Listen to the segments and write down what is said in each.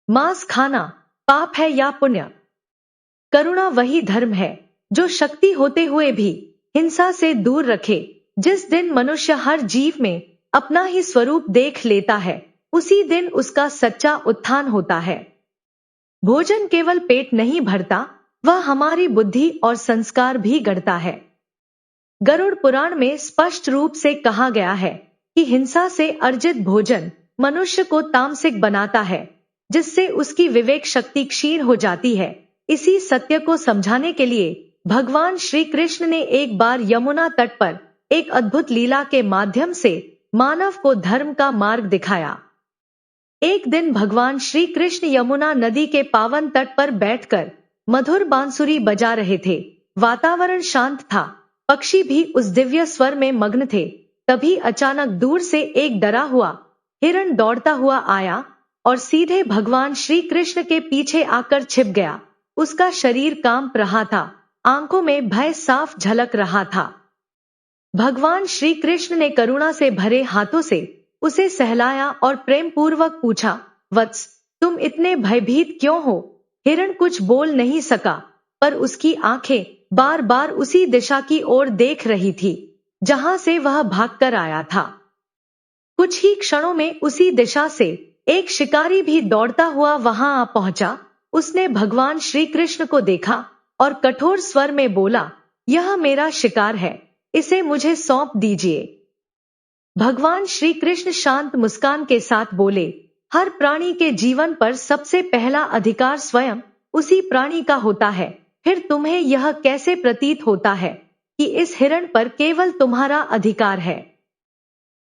मांस खाना पाप है या पुण्य? करुणा वही धर्म है जो शक्ति होते हुए भी हिंसा से दूर रखे। जिस दिन मनुष्य हर जीव में अपना ही स्वरूप देख लेता है, उसी दिन उसका सच्चा उत्थान होता है। भोजन केवल पेट नहीं भरता, वह हमारी बुद्धि और संस्कार भी गढ़ता है। गरुड़ पुराण में स्पष्ट रूप से कहा गया है कि हिंसा से अर्जित भोजन मनुष्य को तामसिक बनाता है, जिससे उसकी विवेक शक्ति क्षीण हो जाती है। इसी सत्य को समझाने के लिए भगवान श्री कृष्ण ने एक बार यमुना तट पर एक अद्भुत लीला के माध्यम से मानव को धर्म का मार्ग दिखाया। एक दिन भगवान श्री कृष्ण यमुना नदी के पावन तट पर बैठकर मधुर बांसुरी बजा रहे थे। वातावरण शांत था, पक्षी भी उस दिव्य स्वर में मग्न थे। तभी अचानक दूर से एक डरा हुआ हिरण दौड़ता हुआ आया और सीधे भगवान श्री कृष्ण के पीछे आकर छिप गया। उसका शरीर कांप रहा था, आंखों में भय साफ झलक रहा था। भगवान श्री कृष्ण ने करुणा से भरे हाथों से उसे सहलाया और प्रेम पूर्वक पूछा, वत्स, तुम इतने भयभीत क्यों हो? हिरण कुछ बोल नहीं सका, पर उसकी आंखें बार बार उसी दिशा की ओर देख रही थी जहां से वह भागकर आया था। कुछ ही क्षणों में उसी दिशा से एक शिकारी भी दौड़ता हुआ वहां आ पहुंचा। उसने भगवान श्री कृष्ण को देखा और कठोर स्वर में बोला, यह मेरा शिकार है, इसे मुझे सौंप दीजिए। भगवान श्री कृष्ण शांत मुस्कान के साथ बोले, हर प्राणी के जीवन पर सबसे पहला अधिकार स्वयं उसी प्राणी का होता है। फिर तुम्हें यह कैसे प्रतीत होता है कि इस हिरण पर केवल तुम्हारा अधिकार है?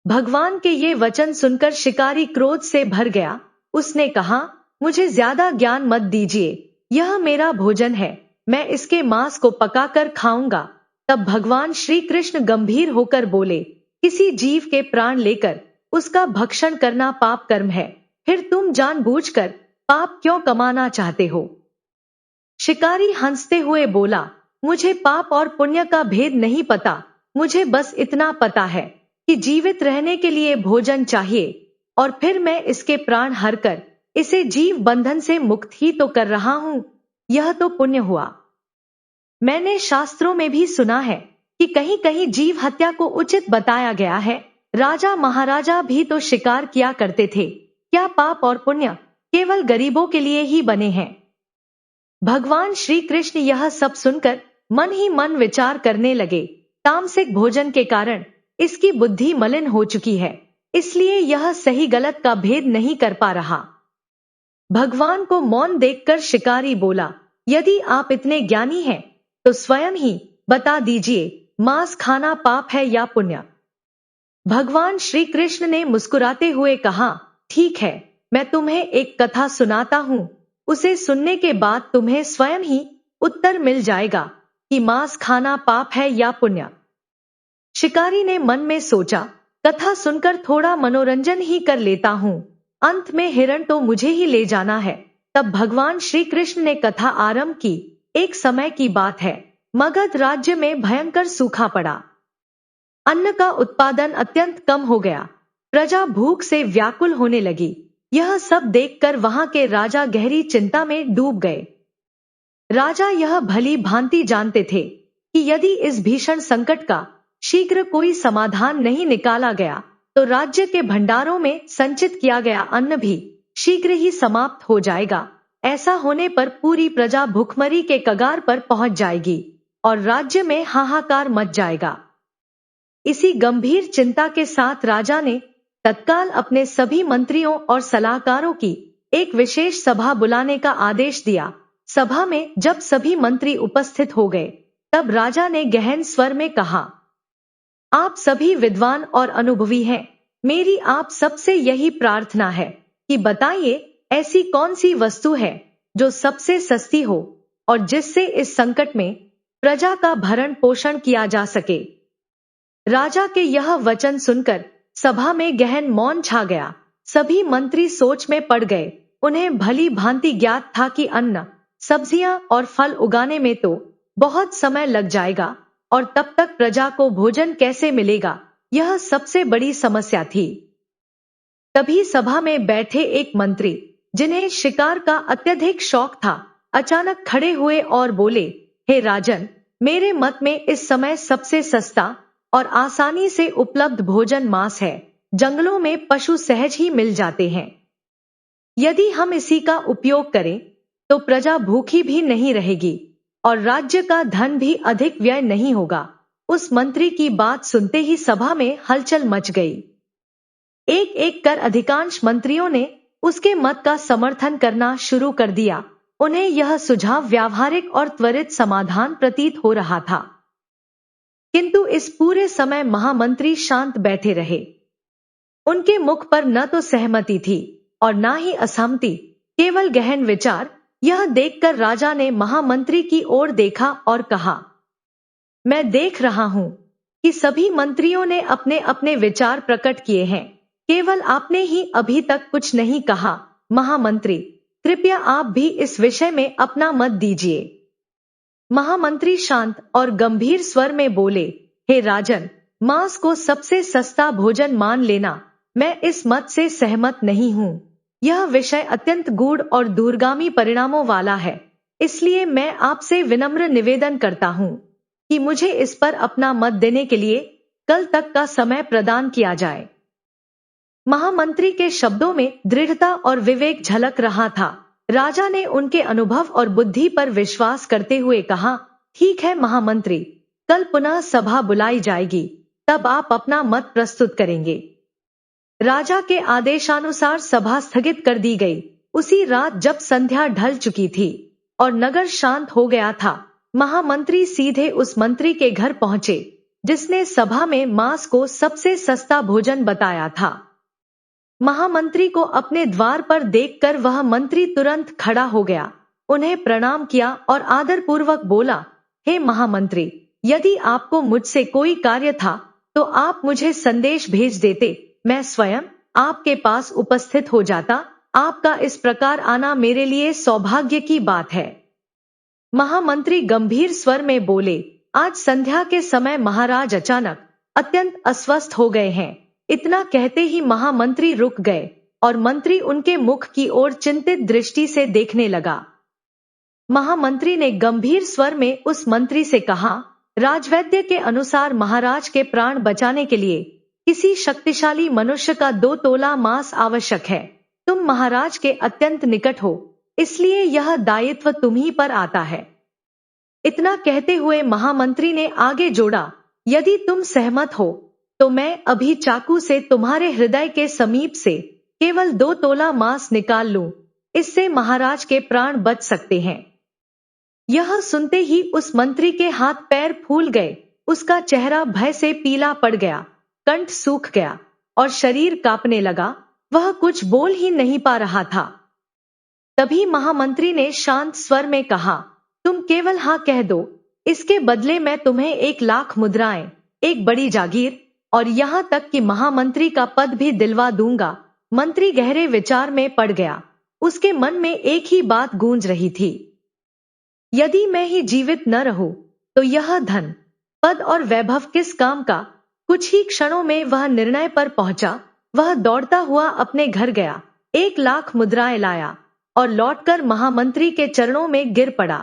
भगवान के ये वचन सुनकर शिकारी क्रोध से भर गया। उसने कहा, मुझे ज्यादा ज्ञान मत दीजिए, यह मेरा भोजन है, मैं इसके मांस को पकाकर खाऊंगा। तब भगवान श्री कृष्ण गंभीर होकर बोले, किसी जीव के प्राण लेकर उसका भक्षण करना पाप कर्म है। फिर तुम जानबूझकर पाप क्यों कमाना चाहते हो? शिकारी हंसते हुए बोला, मुझे पाप और पुण्य का भेद नहीं पता, मुझे बस इतना पता है कि जीवित रहने के लिए भोजन चाहिए, और फिर मैं इसके प्राण हरकर इसे जीव बंधन से मुक्त ही तो कर रहा हूं। यह तो पुण्य हुआ। मैंने शास्त्रों में भी सुना है कि कहीं कहीं जीव हत्या को उचित बताया गया है। राजा महाराजा भी तो शिकार किया करते थे। क्या पाप और पुण्य केवल गरीबों के लिए ही बने हैं? भगवान श्री कृष्ण यह सब सुनकर मन ही मन विचार करने लगे। तामसिक भोजन के कारण इसकी बुद्धि मलिन हो चुकी है, इसलिए यह सही गलत का भेद नहीं कर पा रहा। भगवान को मौन देखकर शिकारी बोला, यदि आप इतने ज्ञानी हैं तो स्वयं ही बता दीजिए, मांस खाना पाप है या पुण्य? भगवान श्री कृष्ण ने मुस्कुराते हुए कहा, ठीक है, मैं तुम्हें एक कथा सुनाता हूं, उसे सुनने के बाद तुम्हें स्वयं ही उत्तर मिल जाएगा कि मांस खाना पाप है या पुण्य। शिकारी ने मन में सोचा, कथा सुनकर थोड़ा मनोरंजन ही कर लेता हूं, अंत में हिरण तो मुझे ही ले जाना है। तब भगवान श्री कृष्ण ने कथा आरंभ की। एक समय की बात है, मगध राज्य में भयंकर सूखा पड़ा। अन्न का उत्पादन अत्यंत कम हो गया। प्रजा भूख से व्याकुल होने लगी। यह सब देखकर वहां के राजा गहरी चिंता में डूब गए। राजा यह भली भांति जानते थे कि यदि इस भीषण संकट का शीघ्र कोई समाधान नहीं निकाला गया तो राज्य के भंडारों में संचित किया गया अन्न भी शीघ्र ही समाप्त हो जाएगा। ऐसा होने पर पूरी प्रजा भूखमरी के कगार पर पहुंच जाएगी और राज्य में हाहाकार मच जाएगा। इसी गंभीर चिंता के साथ राजा ने तत्काल अपने सभी मंत्रियों और सलाहकारों की एक विशेष सभा बुलाने का आदेश दिया। सभा में जब सभी मंत्री उपस्थित हो गए, तब राजा ने गहन स्वर में कहा, आप सभी विद्वान और अनुभवी हैं, मेरी आप सबसे यही प्रार्थना है कि बताइए, ऐसी कौन सी वस्तु है जो सबसे सस्ती हो और जिससे इस संकट में प्रजा का भरण पोषण किया जा सके। राजा के यह वचन सुनकर सभा में गहन मौन छा गया। सभी मंत्री सोच में पड़ गए। उन्हें भली भांति ज्ञात था कि अन्न, सब्जियां और फल उगाने में तो बहुत समय लग जाएगा और तब तक प्रजा को भोजन कैसे मिलेगा, यह सबसे बड़ी समस्या थी। तभी सभा में बैठे एक मंत्री जिन्हें शिकार का अत्यधिक शौक था, अचानक खड़े हुए और बोले, हे राजन, मेरे मत में इस समय सबसे सस्ता और आसानी से उपलब्ध भोजन मांस है। जंगलों में पशु सहज ही मिल जाते हैं। यदि हम इसी का उपयोग करें तो प्रजा भूखी भी नहीं रहेगी और राज्य का धन भी अधिक व्यय नहीं होगा। उस मंत्री की बात सुनते ही सभा में हलचल मच गई। एक एक कर अधिकांश मंत्रियों ने उसके मत का समर्थन करना शुरू कर दिया। उन्हें यह सुझाव व्यावहारिक और त्वरित समाधान प्रतीत हो रहा था। किंतु इस पूरे समय महामंत्री शांत बैठे रहे। उनके मुख पर न तो सहमति थी और न ही असहमति, केवल गहन विचार। यह देखकर राजा ने महामंत्री की ओर देखा और कहा, मैं देख रहा हूं कि सभी मंत्रियों ने अपने अपने विचार प्रकट किए हैं, केवल आपने ही अभी तक कुछ नहीं कहा। महामंत्री, कृपया आप भी इस विषय में अपना मत दीजिए। महामंत्री शांत और गंभीर स्वर में बोले, हे राजन, मांस को सबसे सस्ता भोजन मान लेना, मैं इस मत से सहमत नहीं हूं। यह विषय अत्यंत गूढ़ और दूरगामी परिणामों वाला है, इसलिए मैं आपसे विनम्र निवेदन करता हूं कि मुझे इस पर अपना मत देने के लिए कल तक का समय प्रदान किया जाए। महामंत्री के शब्दों में दृढ़ता और विवेक झलक रहा था। राजा ने उनके अनुभव और बुद्धि पर विश्वास करते हुए कहा, ठीक है महामंत्री, कल पुनः सभा बुलाई जाएगी, तब आप अपना मत प्रस्तुत करेंगे। राजा के आदेशानुसार सभा स्थगित कर दी गई। उसी रात जब संध्या ढल चुकी थी और नगर शांत हो गया था, महामंत्री सीधे उस मंत्री के घर पहुंचे जिसने सभा में मांस को सबसे सस्ता भोजन बताया था। महामंत्री को अपने द्वार पर देखकर वह मंत्री तुरंत खड़ा हो गया, उन्हें प्रणाम किया और आदरपूर्वक बोला, हे महामंत्री, यदि आपको मुझसे कोई कार्य था तो आप मुझे संदेश भेज देते, मैं स्वयं आपके पास उपस्थित हो जाता। आपका इस प्रकार आना मेरे लिए सौभाग्य की बात है। महामंत्री गंभीर स्वर में बोले, आज संध्या के समय महाराज अचानक अत्यंत अस्वस्थ हो गए हैं। इतना कहते ही महामंत्री रुक गए और मंत्री उनके मुख की ओर चिंतित दृष्टि से देखने लगा। महामंत्री ने गंभीर स्वर में उस मंत्री से कहा, राजवैद्य के अनुसार महाराज के प्राण बचाने के लिए किसी शक्तिशाली मनुष्य का 2 तोला मांस आवश्यक है। तुम महाराज के अत्यंत निकट हो, इसलिए यह दायित्व तुम्ही पर आता है। इतना कहते हुए महामंत्री ने आगे जोड़ा, यदि तुम सहमत हो तो मैं अभी चाकू से तुम्हारे हृदय के समीप से केवल 2 तोला मांस निकाल लूं, इससे महाराज के प्राण बच सकते हैं। यह सुनते ही उस मंत्री के हाथ पैर फूल गए, उसका चेहरा भय से पीला पड़ गया, कंठ सूख गया और शरीर कांपने लगा। वह कुछ बोल ही नहीं पा रहा था। तभी महामंत्री ने शांत स्वर में कहा, तुम केवल हाँ कह दो, इसके बदले मैं तुम्हें 1 लाख मुद्राएं, एक बड़ी जागीर और यहां तक कि महामंत्री का पद भी दिलवा दूंगा। मंत्री गहरे विचार में पड़ गया। उसके मन में एक ही बात गूंज रही थी, यदि मैं ही जीवित न रहूं तो यह धन, पद और वैभव किस काम का। कुछ ही क्षणों में वह निर्णय पर पहुंचा। वह दौड़ता हुआ अपने घर गया, 1 लाख मुद्राएं लाया और लौटकर महामंत्री के चरणों में गिर पड़ा।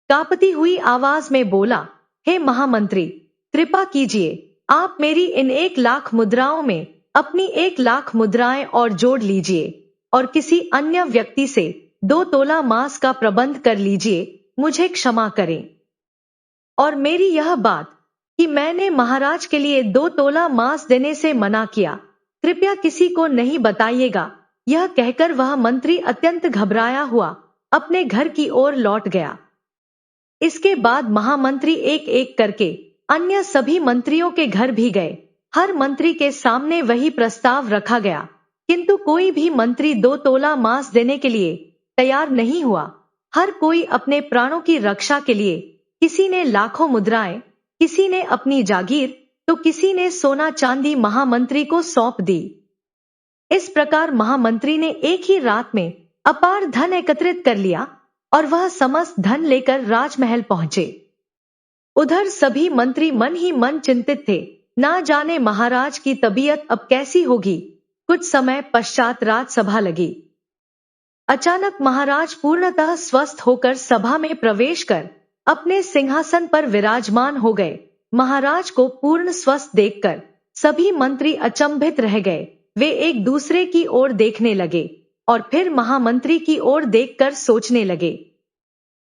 कांपती हुई आवाज में बोला, हे महामंत्री, कृपा कीजिए, आप मेरी इन 1 लाख मुद्राओं में अपनी 1 लाख मुद्राएं और जोड़ लीजिए और किसी अन्य व्यक्ति से 2 तोला मांस का प्रबंध कर लीजिए। मुझे क्षमा करें और मेरी यह बात कि मैंने महाराज के लिए 2 तोला मांस देने से मना किया, कृपया किसी को नहीं बताइएगा। यह कहकर वह मंत्री अत्यंत घबराया हुआ अपने घर की ओर लौट गया। इसके बाद महामंत्री एक एक करके अन्य सभी मंत्रियों के घर भी गए। हर मंत्री के सामने वही प्रस्ताव रखा गया, किंतु कोई भी मंत्री 2 तोला मांस देने के लिए तैयार नहीं हुआ। हर कोई अपने प्राणों की रक्षा के लिए, किसी ने लाखों मुद्राएं, किसी ने अपनी जागीर तो किसी ने सोना चांदी महामंत्री को सौंप दी। इस प्रकार महामंत्री ने एक ही रात में अपार धन एकत्रित कर लिया और वह समस्त धन लेकर राजमहल पहुंचे। उधर सभी मंत्री मन ही मन चिंतित थे, ना जाने महाराज की तबीयत अब कैसी होगी। कुछ समय पश्चात राजसभा लगी। अचानक महाराज पूर्णतः स्वस्थ होकर सभा में प्रवेश कर अपने सिंहासन पर विराजमान हो गए। महाराज को पूर्ण स्वस्थ देखकर सभी मंत्री अचंभित रह गए। वे एक दूसरे की ओर देखने लगे और फिर महामंत्री की ओर देखकर सोचने लगे,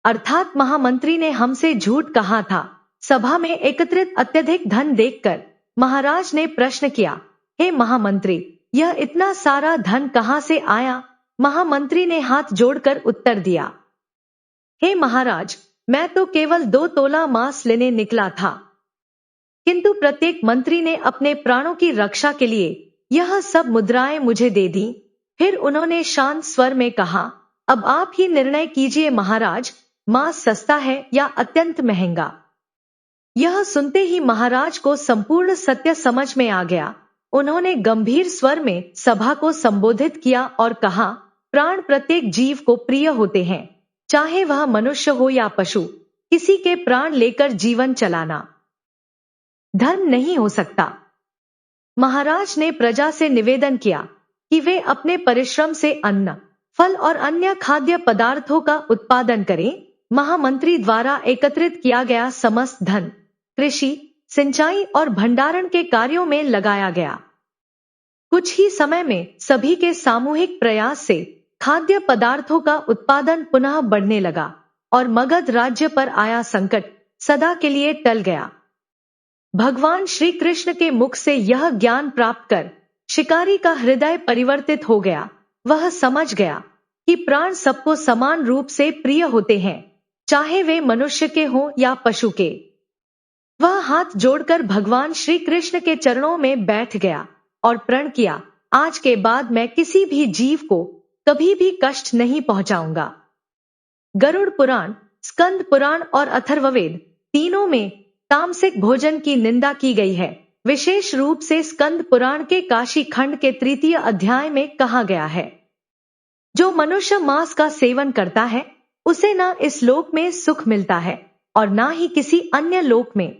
अर्थात महामंत्री ने हमसे झूठ कहा था। सभा में एकत्रित अत्यधिक धन देखकर महाराज ने प्रश्न किया, हे महामंत्री, यह इतना सारा धन कहां से आया? महामंत्री ने हाथ जोड़कर उत्तर दिया, हे महाराज, मैं तो केवल 2 तोला मांस लेने निकला था, किंतु प्रत्येक मंत्री ने अपने प्राणों की रक्षा के लिए यह सब मुद्राएं मुझे दे दी। फिर उन्होंने शांत स्वर में कहा, अब आप ही निर्णय कीजिए महाराज, मांस सस्ता है या अत्यंत महंगा? यह सुनते ही महाराज को संपूर्ण सत्य समझ में आ गया। उन्होंने गंभीर स्वर में सभा को संबोधित किया और कहा, प्राण प्रत्येक जीव को प्रिय होते हैं, चाहे वह मनुष्य हो या पशु। किसी के प्राण लेकर जीवन चलाना धर्म नहीं हो सकता। महाराज ने प्रजा से निवेदन किया कि वे अपने परिश्रम से अन्न, फल और अन्य खाद्य पदार्थों का उत्पादन करें। महामंत्री द्वारा एकत्रित किया गया समस्त धन कृषि, सिंचाई और भंडारण के कार्यों में लगाया गया। कुछ ही समय में सभी के सामूहिक प्रयास से खाद्य पदार्थों का उत्पादन पुनः बढ़ने लगा और मगध राज्य पर आया संकट सदा के लिए टल गया। भगवान श्री कृष्ण के मुख से यह ज्ञान प्राप्त कर शिकारी का हृदय परिवर्तित हो गया। वह समझ गया कि प्राण सबको समान रूप से प्रिय होते हैं, चाहे वे मनुष्य के हों या पशु के। वह हाथ जोड़कर भगवान श्री कृष्ण के चरणों में बैठ गया और प्रण किया, आज के बाद मैं किसी भी जीव को कभी भी कष्ट नहीं पहुंचाऊंगा। गरुड़ पुराण, स्कंद पुराण और अथर्ववेद तीनों में तामसिक भोजन की निंदा की गई है। विशेष रूप से स्कंद पुराण के काशी खंड के 3 अध्याय में कहा गया है, जो मनुष्य मांस का सेवन करता है उसे ना इस लोक में सुख मिलता है और ना ही किसी अन्य लोक में।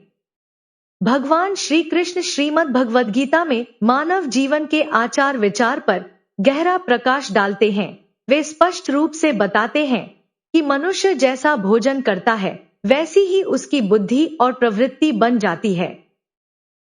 भगवान श्री कृष्ण श्रीमद् भगवद गीता में मानव जीवन के आचार विचार पर गहरा प्रकाश डालते हैं। वे स्पष्ट रूप से बताते हैं कि मनुष्य जैसा भोजन करता है वैसी ही उसकी बुद्धि और प्रवृत्ति बन जाती है।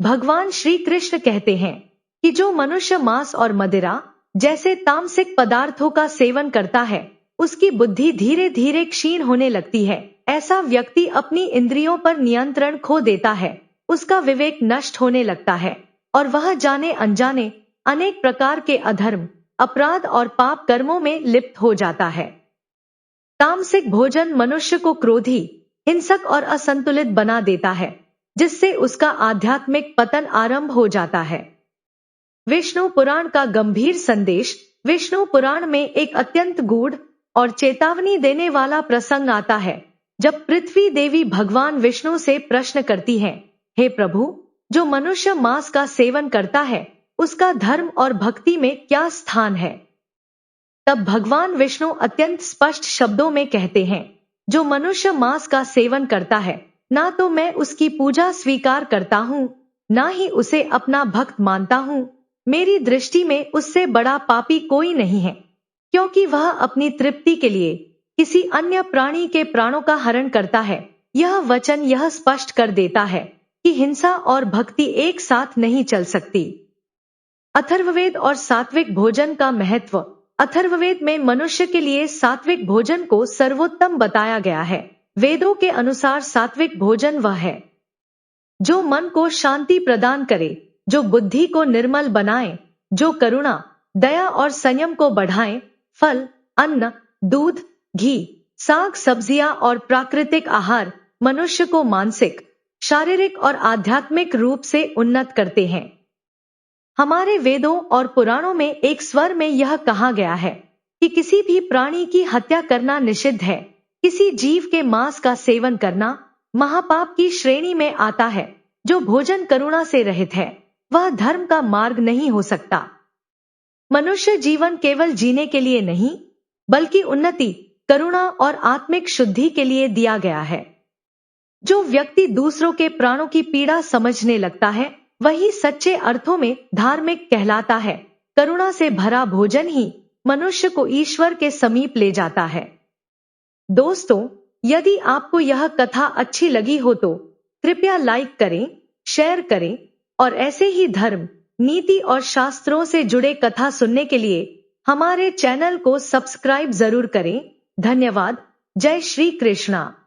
भगवान श्री कृष्ण कहते हैं कि जो मनुष्य मांस और मदिरा जैसे तामसिक पदार्थों का सेवन करता है उसकी बुद्धि धीरे धीरे क्षीण होने लगती है। ऐसा व्यक्ति अपनी इंद्रियों पर नियंत्रण खो देता है, उसका विवेक नष्ट होने लगता है और वह जाने अनजाने अनेक प्रकार के अधर्म, अपराध और पाप कर्मों में लिप्त हो जाता है। तामसिक भोजन मनुष्य को क्रोधी, हिंसक और असंतुलित बना देता है, जिससे उसका आध्यात्मिक पतन आरंभ हो जाता है। विष्णु पुराण का गंभीर संदेश। विष्णु पुराण में एक अत्यंत गूढ़ और चेतावनी देने वाला प्रसंग आता है, जब पृथ्वी देवी भगवान विष्णु से प्रश्न करती है, हे प्रभु, जो मनुष्य मांस का सेवन करता है उसका धर्म और भक्ति में क्या स्थान है? तब भगवान विष्णु अत्यंत स्पष्ट शब्दों में कहते हैं, जो मनुष्य मांस का सेवन करता है ना तो मैं उसकी पूजा स्वीकार करता हूँ, ना ही उसे अपना भक्त मानता हूँ। मेरी दृष्टि में उससे बड़ा पापी कोई नहीं है, क्योंकि वह अपनी तृप्ति के लिए किसी अन्य प्राणी के प्राणों का हरण करता है। यह वचन यह स्पष्ट कर देता है कि हिंसा और भक्ति एक साथ नहीं चल सकती। अथर्ववेद और सात्विक भोजन का महत्व। अथर्ववेद में मनुष्य के लिए सात्विक भोजन को सर्वोत्तम बताया गया है। वेदों के अनुसार सात्विक भोजन वह है जो मन को शांति प्रदान करे, जो बुद्धि को निर्मल बनाए, जो करुणा, दया और संयम को बढ़ाए। फल, अन्न, दूध, घी, साग सब्जियां और प्राकृतिक आहार मनुष्य को मानसिक, शारीरिक और आध्यात्मिक रूप से उन्नत करते हैं। हमारे वेदों और पुराणों में एक स्वर में यह कहा गया है कि किसी भी प्राणी की हत्या करना निषिद्ध है। किसी जीव के मांस का सेवन करना महापाप की श्रेणी में आता है। जो भोजन करुणा से रहित है वह धर्म का मार्ग नहीं हो सकता। मनुष्य जीवन केवल जीने के लिए नहीं बल्कि उन्नति, करुणा और आत्मिक शुद्धि के लिए दिया गया है। जो व्यक्ति दूसरों के प्राणों की पीड़ा समझने लगता है वही सच्चे अर्थों में धार्मिक कहलाता है। करुणा से भरा भोजन ही मनुष्य को ईश्वर के समीप ले जाता है। दोस्तों, यदि आपको यह कथा अच्छी लगी हो तो कृपया लाइक करें, शेयर करें और ऐसे ही धर्म, नीति और शास्त्रों से जुड़े कथा सुनने के लिए हमारे चैनल को सब्सक्राइब जरूर करें। धन्यवाद। जय श्री कृष्णा।